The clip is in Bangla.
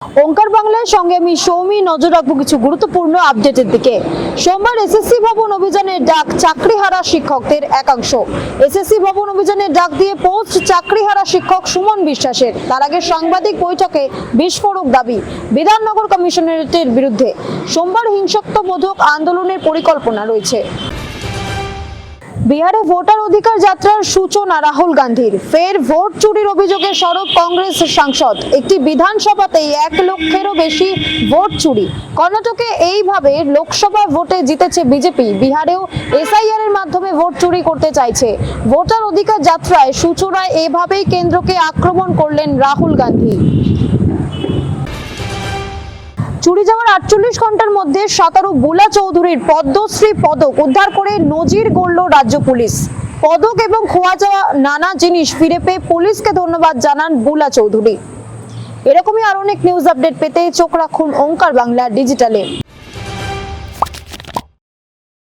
ओंकार बांगलार संगे आमि सौमी नजर राखबो किछु गुरुत्वपूर्ण आपडेटेर दिके। सोमवार एसएससी भवन अभियानेर डाक चाकरिहारा शिक्षकদের एकांश एसएससी भवन अभियानेर डाक दिए पोस्ट चाकरिहारा शिक्षक सुमन विश्वासेर तार आगे साংবাদিক বৈঠকে বিস্ফোরক দাবি বিধাননগর কমিশনারেটের বিরুদ্ধে। সোমবার হিংসাত্মবোধক আন্দোলনের পরিকল্পনা রয়েছে। बिहारे भोटार अधिकार यात्रार सूचना राहुल गांधीर फेर भोट चुरिर अभियोगे सड़क कांग्रेस सांसद एक विधानसभाते 1 लक्षेरो बेशी भोट चुरी। कर्नाटके এইভাবে लोकसभा भोटे जितेছে बीजेपी बिहारेও एसआईआर এর মাধ্যমে ভোট চুরি করতে চাইছে। ভোটার অধিকার যাত্রায় সূচনায় এইভাবেই কেন্দ্রকে আক্রমণ করলেন রাহুল গান্ধী। চুরি যাওয়ার 48 ঘন্টার মধ্যে 17 বুলা চৌধুরীর পদ্মশ্রী পদক উদ্ধার করে নজির গড়ল রাজ্য পুলিশ। পদক এবং খোয়া যাওয়া নানা জিনিস ফিরে পেয়ে পুলিশকে ধন্যবাদ জানান বুলা চৌধুরী। এরকমই আরো অনেক নিউজ আপডেট পেতে চোখ রাখুন ওঙ্কার বাংলা ডিজিটালে।